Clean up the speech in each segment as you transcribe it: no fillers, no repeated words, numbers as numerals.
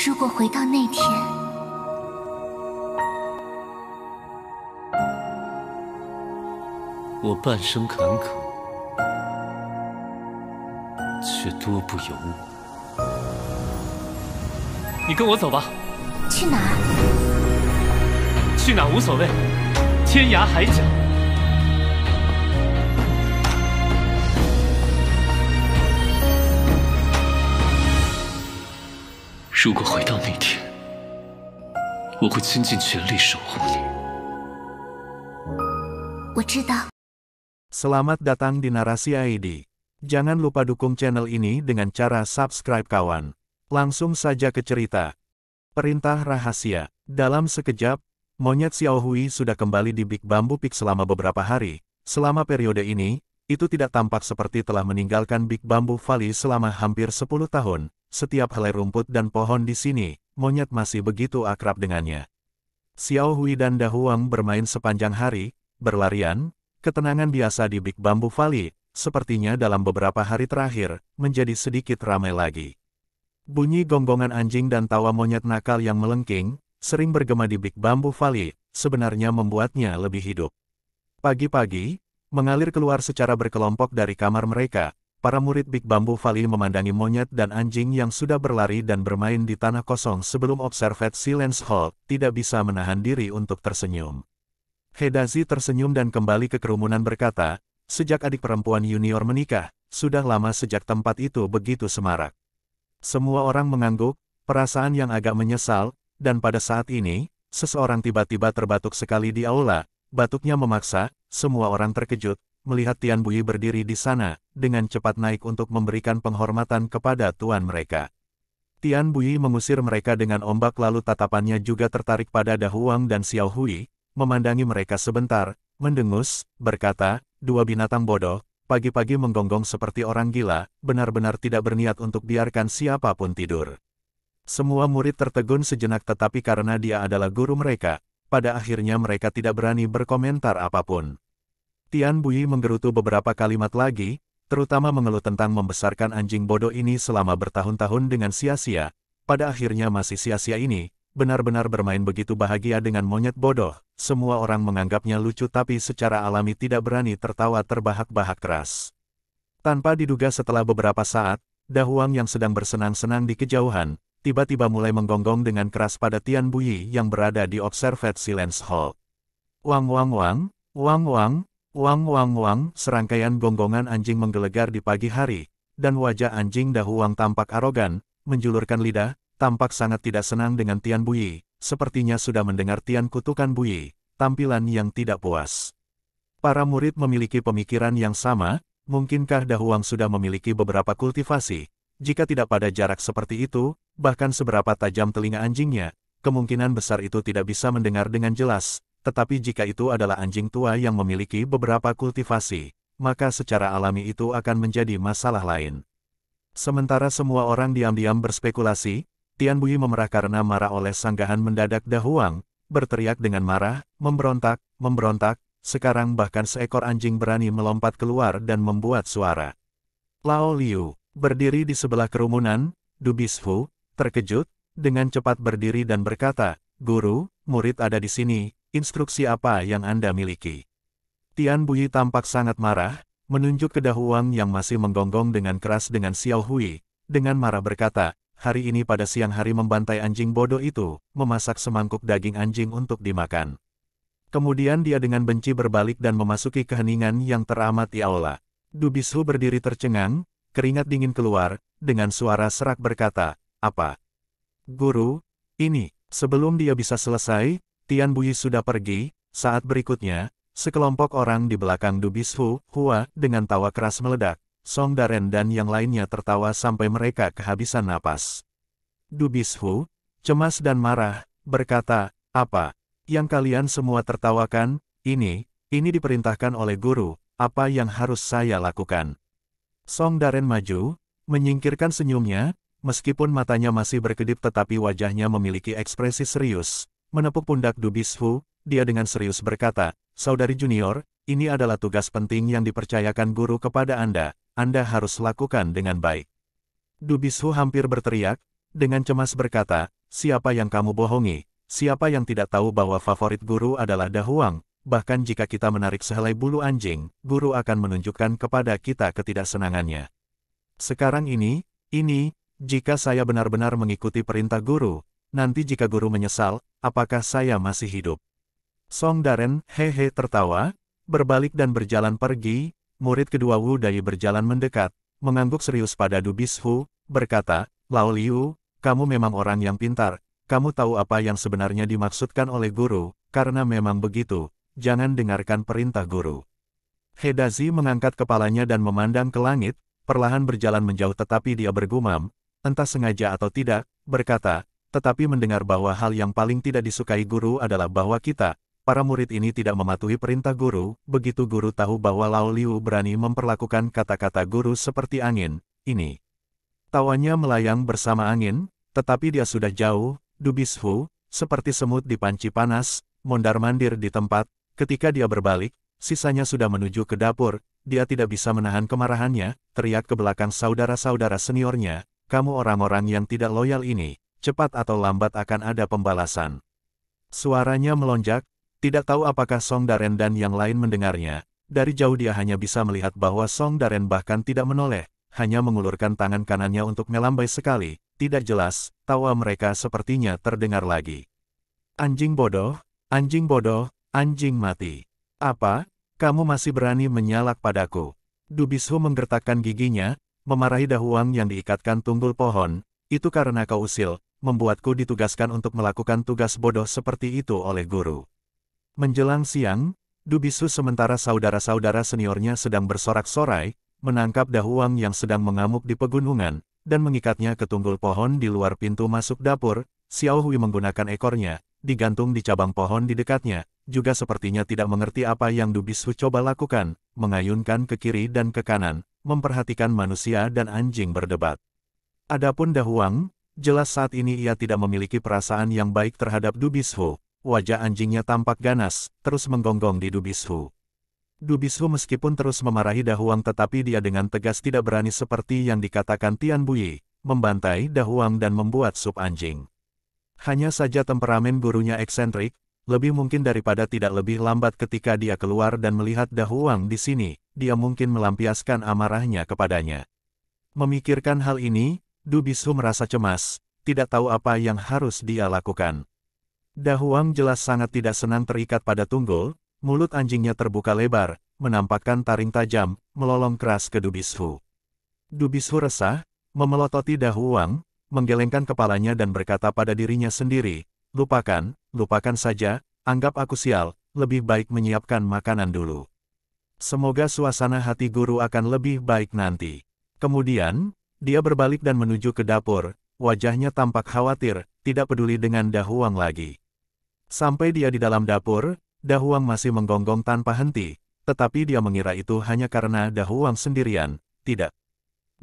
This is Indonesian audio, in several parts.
如果回到那天， 我半生坎坷，却多不由我。你跟我走吧。去哪儿？去哪无所谓，天涯海角。如果回到那天，我会倾尽全力守护你。我知道。 Selamat datang di Narasi ID. Jangan lupa dukung channel ini dengan cara subscribe kawan. Langsung saja ke cerita. Perintah rahasia. Dalam sekejap, monyet Xiaohui sudah kembali di Big Bamboo Peak selama beberapa hari. Selama periode ini, itu tidak tampak seperti telah meninggalkan Big Bamboo Valley selama hampir 10 tahun. Setiap helai rumput dan pohon di sini, monyet masih begitu akrab dengannya. Xiaohui dan Da Huang bermain sepanjang hari, berlarian. Ketenangan biasa di Big Bamboo Valley, sepertinya dalam beberapa hari terakhir, menjadi sedikit ramai lagi. Bunyi gonggongan anjing dan tawa monyet nakal yang melengking, sering bergema di Big Bamboo Valley, sebenarnya membuatnya lebih hidup. Pagi-pagi, mengalir keluar secara berkelompok dari kamar mereka, para murid Big Bamboo Valley memandangi monyet dan anjing yang sudah berlari dan bermain di tanah kosong sebelum Observed Silence Hall, tidak bisa menahan diri untuk tersenyum. Hedazi tersenyum dan kembali ke kerumunan berkata, sejak adik perempuan junior menikah, sudah lama sejak tempat itu begitu semarak. Semua orang mengangguk, perasaan yang agak menyesal, dan pada saat ini, seseorang tiba-tiba terbatuk sekali di aula, batuknya memaksa, semua orang terkejut, melihat Tian Bui berdiri di sana, dengan cepat naik untuk memberikan penghormatan kepada tuan mereka. Tian Bui mengusir mereka dengan ombak lalu tatapannya juga tertarik pada Da Huang dan Xiaohui, memandangi mereka sebentar, mendengus, berkata, dua binatang bodoh, pagi-pagi menggonggong seperti orang gila, benar-benar tidak berniat untuk biarkan siapapun tidur. Semua murid tertegun sejenak tetapi karena dia adalah guru mereka, pada akhirnya mereka tidak berani berkomentar apapun. Tian Bui menggerutu beberapa kalimat lagi, terutama mengeluh tentang membesarkan anjing bodoh ini selama bertahun-tahun dengan sia-sia, pada akhirnya masih sia-sia ini. Benar-benar bermain begitu bahagia dengan monyet bodoh, semua orang menganggapnya lucu tapi secara alami tidak berani tertawa terbahak-bahak keras. Tanpa diduga setelah beberapa saat, Da Huang yang sedang bersenang-senang di kejauhan, tiba-tiba mulai menggonggong dengan keras pada Tian Bui yang berada di Observed Silence Hall. Wang wang wang, wang wang, wang wang wang, serangkaian gonggongan anjing menggelegar di pagi hari, dan wajah anjing Da Huang tampak arogan, menjulurkan lidah, tampak sangat tidak senang dengan Tian Bui, sepertinya sudah mendengar Tian kutukan Bui, tampilan yang tidak puas. Para murid memiliki pemikiran yang sama, mungkinkah Da Huang sudah memiliki beberapa kultivasi? Jika tidak pada jarak seperti itu, bahkan seberapa tajam telinga anjingnya, kemungkinan besar itu tidak bisa mendengar dengan jelas, tetapi jika itu adalah anjing tua yang memiliki beberapa kultivasi, maka secara alami itu akan menjadi masalah lain. Sementara semua orang diam-diam berspekulasi, Tian Bui memerah karena marah oleh sanggahan mendadak Da Huang, berteriak dengan marah, memberontak, sekarang bahkan seekor anjing berani melompat keluar dan membuat suara. Lao Liu, berdiri di sebelah kerumunan, Du Bishu, terkejut, dengan cepat berdiri dan berkata, Guru, murid ada di sini, instruksi apa yang Anda miliki? Tian Bui tampak sangat marah, menunjuk ke Da Huang yang masih menggonggong dengan keras dengan Xiaohui, dengan marah berkata, hari ini pada siang hari membantai anjing bodoh itu, memasak semangkuk daging anjing untuk dimakan. Kemudian dia dengan benci berbalik dan memasuki keheningan yang teramat di aula. Du Bishu berdiri tercengang, keringat dingin keluar, dengan suara serak berkata, apa? Guru, ini, sebelum dia bisa selesai, Tian Bui sudah pergi, saat berikutnya, sekelompok orang di belakang Du Bishu, Hua, dengan tawa keras meledak. Song Daren dan yang lainnya tertawa sampai mereka kehabisan napas. Du Bishu, cemas dan marah, berkata, apa? Yang kalian semua tertawakan, ini diperintahkan oleh guru, apa yang harus saya lakukan? Song Daren maju, menyingkirkan senyumnya, meskipun matanya masih berkedip tetapi wajahnya memiliki ekspresi serius. Menepuk pundak Du Bishu, dia dengan serius berkata, Saudari junior, ini adalah tugas penting yang dipercayakan guru kepada Anda harus lakukan dengan baik. Du Bishu hampir berteriak, dengan cemas berkata, siapa yang kamu bohongi? Siapa yang tidak tahu bahwa favorit guru adalah Da Huang? Bahkan jika kita menarik sehelai bulu anjing, guru akan menunjukkan kepada kita ketidaksenangannya. Sekarang ini, jika saya benar-benar mengikuti perintah guru, nanti jika guru menyesal, apakah saya masih hidup? Song Daren, hehe tertawa, berbalik dan berjalan pergi. Murid kedua Wu Dai berjalan mendekat, mengangguk serius pada Du Bishou, berkata, Lao Liu, kamu memang orang yang pintar, kamu tahu apa yang sebenarnya dimaksudkan oleh guru, karena memang begitu, jangan dengarkan perintah guru. He Dazi mengangkat kepalanya dan memandang ke langit, perlahan berjalan menjauh tetapi dia bergumam, entah sengaja atau tidak, berkata, tetapi mendengar bahwa hal yang paling tidak disukai guru adalah bahwa kita, para murid ini tidak mematuhi perintah guru, begitu guru tahu bahwa Lao Liu berani memperlakukan kata-kata guru seperti angin, ini. Tawanya melayang bersama angin, tetapi dia sudah jauh, Du Bishou, seperti semut di panci panas, mondar-mandir di tempat, ketika dia berbalik, sisanya sudah menuju ke dapur, dia tidak bisa menahan kemarahannya, teriak ke belakang saudara-saudara seniornya, kamu orang-orang yang tidak loyal ini, cepat atau lambat akan ada pembalasan. Suaranya melonjak. Tidak tahu apakah Song Daren dan yang lain mendengarnya, dari jauh dia hanya bisa melihat bahwa Song Daren bahkan tidak menoleh, hanya mengulurkan tangan kanannya untuk melambai sekali, tidak jelas, tawa mereka sepertinya terdengar lagi. Anjing bodoh, anjing bodoh, anjing mati. Apa? Kamu masih berani menyalak padaku? Du Bishou menggertakkan giginya, memarahi Da Huang yang diikatkan tunggul pohon, itu karena kau usil, membuatku ditugaskan untuk melakukan tugas bodoh seperti itu oleh guru. Menjelang siang, Du Bishou sementara saudara-saudara seniornya sedang bersorak-sorai, menangkap Da Huang yang sedang mengamuk di pegunungan, dan mengikatnya ke tunggul pohon di luar pintu masuk dapur. Xiao Hui menggunakan ekornya, digantung di cabang pohon di dekatnya, juga sepertinya tidak mengerti apa yang Du Bishou coba lakukan, mengayunkan ke kiri dan ke kanan, memperhatikan manusia dan anjing berdebat. Adapun Da Huang, jelas saat ini ia tidak memiliki perasaan yang baik terhadap Du Bishou. Wajah anjingnya tampak ganas, terus menggonggong di Du Bishou. Du Bishou meskipun terus memarahi Da Huang tetapi dia dengan tegas tidak berani seperti yang dikatakan Tian Buyi, membantai Da Huang dan membuat sup anjing. Hanya saja temperamen gurunya eksentrik, lebih mungkin daripada tidak lebih lambat ketika dia keluar dan melihat Da Huang di sini, dia mungkin melampiaskan amarahnya kepadanya. Memikirkan hal ini, Du Bishou merasa cemas, tidak tahu apa yang harus dia lakukan. Da Huang jelas sangat tidak senang terikat pada tunggul, mulut anjingnya terbuka lebar, menampakkan taring tajam, melolong keras ke Du Bishou. Du Bishou resah, memelototi Da Huang, menggelengkan kepalanya dan berkata pada dirinya sendiri, lupakan saja, anggap aku sial, lebih baik menyiapkan makanan dulu. Semoga suasana hati guru akan lebih baik nanti. Kemudian, dia berbalik dan menuju ke dapur, wajahnya tampak khawatir, tidak peduli dengan Da Huang lagi. Sampai dia di dalam dapur, Da Huang masih menggonggong tanpa henti, tetapi dia mengira itu hanya karena Da Huang sendirian, tidak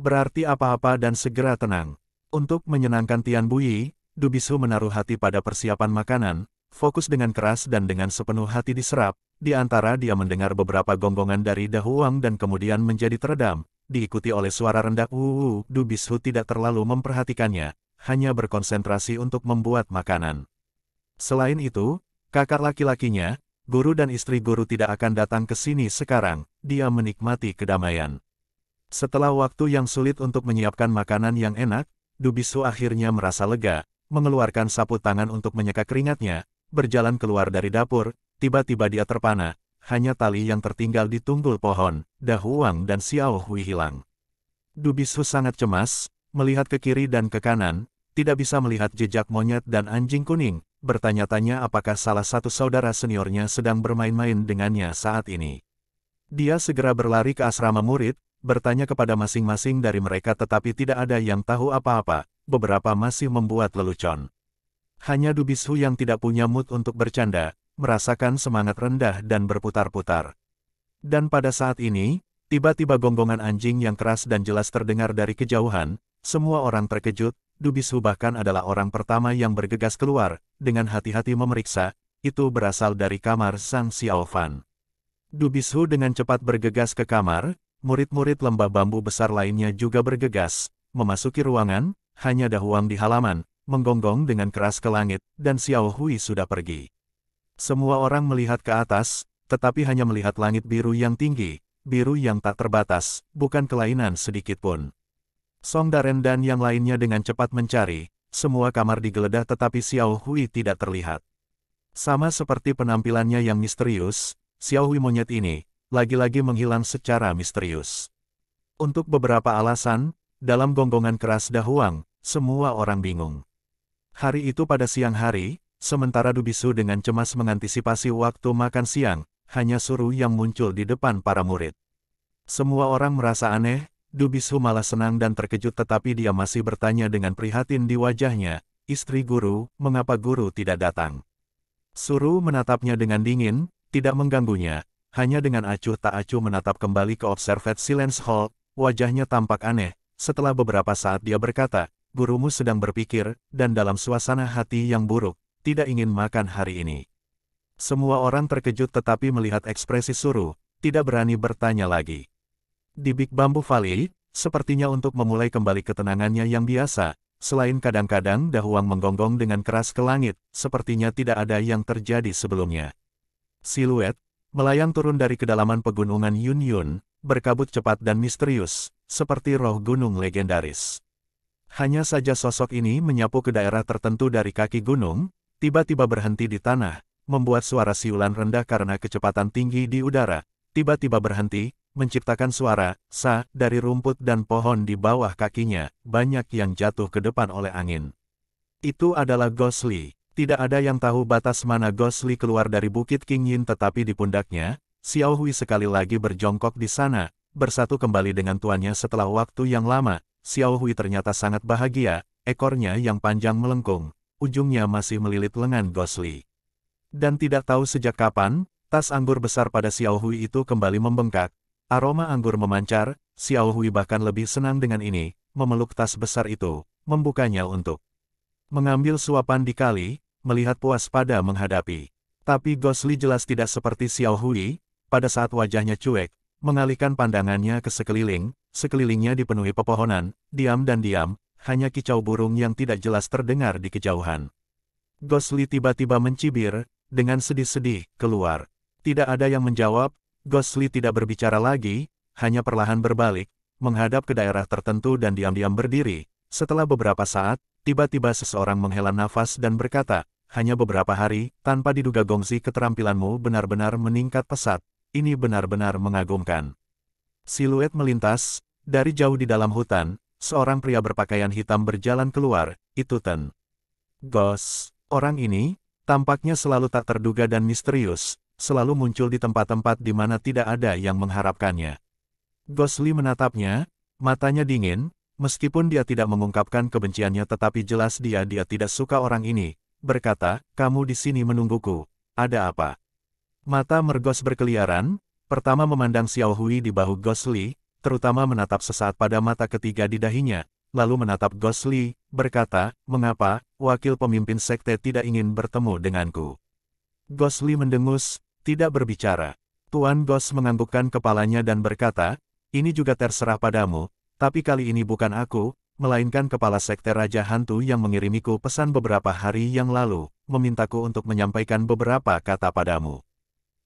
berarti apa-apa dan segera tenang. Untuk menyenangkan Tian Buyi, Du Bishou menaruh hati pada persiapan makanan, fokus dengan keras dan dengan sepenuh hati diserap, di antara dia mendengar beberapa gonggongan dari Da Huang dan kemudian menjadi teredam, diikuti oleh suara rendah wuh. Du Bishou tidak terlalu memperhatikannya, hanya berkonsentrasi untuk membuat makanan. Selain itu, kakak laki-lakinya, guru dan istri guru tidak akan datang ke sini sekarang, dia menikmati kedamaian. Setelah waktu yang sulit untuk menyiapkan makanan yang enak, Du Bishou akhirnya merasa lega, mengeluarkan sapu tangan untuk menyeka keringatnya, berjalan keluar dari dapur, tiba-tiba dia terpana, hanya tali yang tertinggal di tunggul pohon, Da Huang dan Xiao Hui hilang. Du Bishou sangat cemas, melihat ke kiri dan ke kanan, tidak bisa melihat jejak monyet dan anjing kuning, bertanya-tanya apakah salah satu saudara seniornya sedang bermain-main dengannya saat ini. Dia segera berlari ke asrama murid, bertanya kepada masing-masing dari mereka tetapi tidak ada yang tahu apa-apa, beberapa masih membuat lelucon. Hanya Du Bishou yang tidak punya mood untuk bercanda, merasakan semangat rendah dan berputar-putar. Dan pada saat ini, tiba-tiba gonggongan anjing yang keras dan jelas terdengar dari kejauhan, semua orang terkejut. Du Bishou bahkan adalah orang pertama yang bergegas keluar, dengan hati-hati memeriksa, itu berasal dari kamar Sang Xiaofan. Du Bishou dengan cepat bergegas ke kamar, murid-murid lembah bambu besar lainnya juga bergegas, memasuki ruangan, hanya Da Huang di halaman, menggonggong dengan keras ke langit, dan Xiao Hui sudah pergi. Semua orang melihat ke atas, tetapi hanya melihat langit biru yang tinggi, biru yang tak terbatas, bukan kelainan sedikit pun. Song Daren dan yang lainnya dengan cepat mencari, semua kamar digeledah tetapi Xiao Hui tidak terlihat. Sama seperti penampilannya yang misterius, Xiao Hui monyet ini, lagi-lagi menghilang secara misterius. Untuk beberapa alasan, dalam gonggongan keras Dahuang, semua orang bingung. Hari itu pada siang hari, sementara Du Bisu dengan cemas mengantisipasi waktu makan siang, hanya Suru yang muncul di depan para murid. Semua orang merasa aneh, Du Bisu malah senang dan terkejut tetapi dia masih bertanya dengan prihatin di wajahnya, "Istri guru, mengapa guru tidak datang?" Suru menatapnya dengan dingin, tidak mengganggunya, hanya dengan acuh tak acuh menatap kembali ke Observed Silence Hall, wajahnya tampak aneh. Setelah beberapa saat dia berkata, "Gurumu sedang berpikir, dan dalam suasana hati yang buruk, tidak ingin makan hari ini." Semua orang terkejut tetapi melihat ekspresi Suru, tidak berani bertanya lagi. Di Big Bamboo Valley, sepertinya untuk memulai kembali ketenangannya yang biasa, selain kadang-kadang Dahuang menggonggong dengan keras ke langit, sepertinya tidak ada yang terjadi sebelumnya. Siluet, melayang turun dari kedalaman pegunungan Yun Yun, berkabut cepat dan misterius, seperti roh gunung legendaris. Hanya saja sosok ini menyapu ke daerah tertentu dari kaki gunung, tiba-tiba berhenti di tanah, membuat suara siulan rendah karena kecepatan tinggi di udara, tiba-tiba berhenti, menciptakan suara "sa" dari rumput dan pohon di bawah kakinya, banyak yang jatuh ke depan oleh angin. Itu adalah Ghostly. Tidak ada yang tahu batas mana Ghostly keluar dari Bukit King Yin tetapi di pundaknya, Xiao Hui sekali lagi berjongkok di sana, bersatu kembali dengan tuannya setelah waktu yang lama. Xiao Hui ternyata sangat bahagia, ekornya yang panjang melengkung, ujungnya masih melilit lengan Ghostly. Dan tidak tahu sejak kapan, tas anggur besar pada Xiao Hui itu kembali membengkak. Aroma anggur memancar, Xiao Hui bahkan lebih senang dengan ini, memeluk tas besar itu, membukanya untuk mengambil suapan di kali, melihat puas pada menghadapi. Tapi Ghostly jelas tidak seperti Xiao Hui, pada saat wajahnya cuek, mengalihkan pandangannya ke sekeliling, sekelilingnya dipenuhi pepohonan, diam dan diam, hanya kicau burung yang tidak jelas terdengar di kejauhan. Ghostly tiba-tiba mencibir, dengan sedih-sedih, keluar. Tidak ada yang menjawab, Ghostly tidak berbicara lagi, hanya perlahan berbalik, menghadap ke daerah tertentu dan diam-diam berdiri. Setelah beberapa saat, tiba-tiba seseorang menghela nafas dan berkata, "Hanya beberapa hari, tanpa diduga Gongzi keterampilanmu benar-benar meningkat pesat, ini benar-benar mengagumkan." Siluet melintas, dari jauh di dalam hutan, seorang pria berpakaian hitam berjalan keluar, itu Ten Ghost. Orang ini, tampaknya selalu tak terduga dan misterius, selalu muncul di tempat-tempat di mana tidak ada yang mengharapkannya. Ghostly menatapnya, matanya dingin, meskipun dia tidak mengungkapkan kebenciannya tetapi jelas dia tidak suka orang ini, berkata, "Kamu di sini menungguku, ada apa?" Mata Mergos berkeliaran, pertama memandang Xiao Hui di bahu Ghostly, terutama menatap sesaat pada mata ketiga di dahinya, lalu menatap Ghostly, berkata, "Mengapa, wakil pemimpin sekte tidak ingin bertemu denganku?" Ghostly mendengus, tidak berbicara. Tuan Ghost menganggukkan kepalanya dan berkata, "Ini juga terserah padamu, tapi kali ini bukan aku, melainkan kepala sekte Raja Hantu yang mengirimiku pesan beberapa hari yang lalu, memintaku untuk menyampaikan beberapa kata padamu."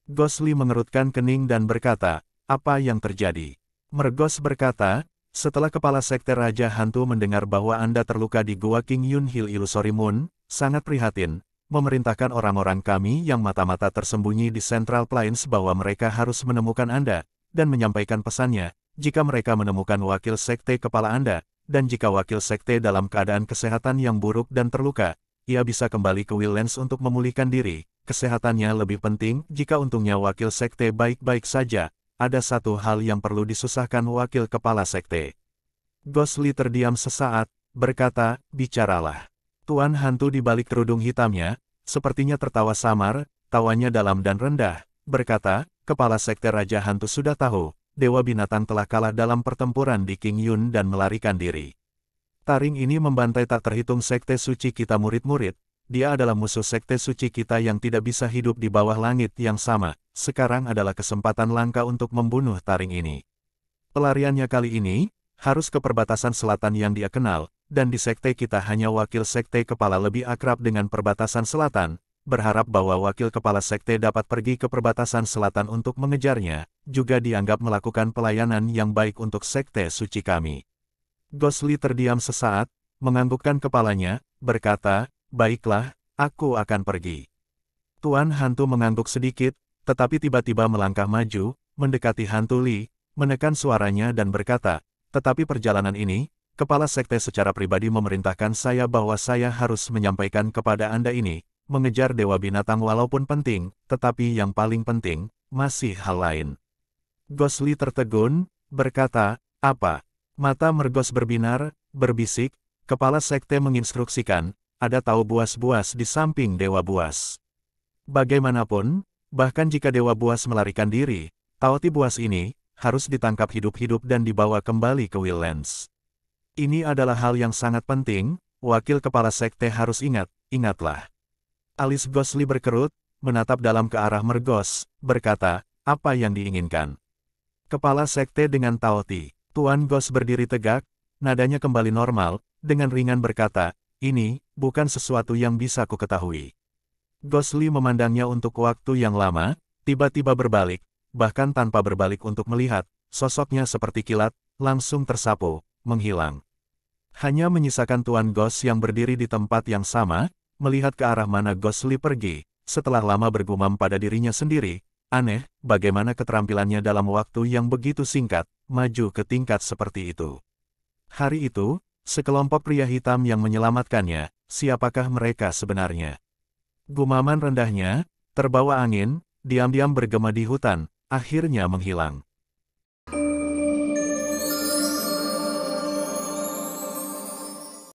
Ghostly mengerutkan kening dan berkata, "Apa yang terjadi?" Mergos berkata, "Setelah kepala sekte Raja Hantu mendengar bahwa Anda terluka di Gua King Yun Hill Illusory Moon, sangat prihatin, memerintahkan orang-orang kami yang mata-mata tersembunyi di Central Plains bahwa mereka harus menemukan Anda, dan menyampaikan pesannya, jika mereka menemukan wakil sekte kepala Anda, dan jika wakil sekte dalam keadaan kesehatan yang buruk dan terluka, ia bisa kembali ke Willlands untuk memulihkan diri. Kesehatannya lebih penting, jika untungnya wakil sekte baik-baik saja, ada satu hal yang perlu disusahkan wakil kepala sekte." Ghostly terdiam sesaat, berkata, "Bicaralah." Tuan Hantu di balik kerudung hitamnya, sepertinya tertawa samar, tawanya dalam dan rendah, berkata, "Kepala sekte Raja Hantu sudah tahu, Dewa Binatang telah kalah dalam pertempuran di King Yun dan melarikan diri. Taring ini membantai tak terhitung sekte suci kita murid-murid, dia adalah musuh sekte suci kita yang tidak bisa hidup di bawah langit yang sama. Sekarang adalah kesempatan langka untuk membunuh taring ini. Pelariannya kali ini, harus ke perbatasan selatan yang dia kenal, dan di sekte kita hanya wakil sekte kepala lebih akrab dengan perbatasan selatan, berharap bahwa wakil kepala sekte dapat pergi ke perbatasan selatan untuk mengejarnya, juga dianggap melakukan pelayanan yang baik untuk sekte suci kami. Ghostly terdiam sesaat, menganggukkan kepalanya, berkata, baiklah, aku akan pergi. Tuan Hantu mengangguk sedikit, tetapi tiba-tiba melangkah maju, mendekati Hantu Li, menekan suaranya dan berkata, tetapi perjalanan ini, kepala sekte secara pribadi memerintahkan saya bahwa saya harus menyampaikan kepada Anda ini, mengejar dewa binatang walaupun penting, tetapi yang paling penting, masih hal lain. Ghostly tertegun, berkata, apa? Mata Mergos berbinar, berbisik, kepala sekte menginstruksikan, ada tahu buas-buas di samping dewa buas. Bagaimanapun, bahkan jika dewa buas melarikan diri, Taoti buas ini, harus ditangkap hidup-hidup dan dibawa kembali ke Willlands. Ini adalah hal yang sangat penting, wakil kepala sekte harus ingat, ingatlah. Alis Ghostly berkerut, menatap dalam ke arah Mergos, berkata, apa yang diinginkan? Kepala sekte dengan Taoti, Tuan Ghost berdiri tegak, nadanya kembali normal, dengan ringan berkata, ini, bukan sesuatu yang bisa ku ketahui. Ghostly memandangnya untuk waktu yang lama, tiba-tiba berbalik, bahkan tanpa berbalik untuk melihat, sosoknya seperti kilat, langsung tersapu, menghilang. Hanya menyisakan Tuan Ghost yang berdiri di tempat yang sama, melihat ke arah mana Ghostly pergi, setelah lama bergumam pada dirinya sendiri, aneh, bagaimana keterampilannya dalam waktu yang begitu singkat, maju ke tingkat seperti itu. Hari itu, sekelompok pria hitam yang menyelamatkannya, siapakah mereka sebenarnya? Gumaman rendahnya, terbawa angin, diam-diam bergema di hutan, akhirnya menghilang.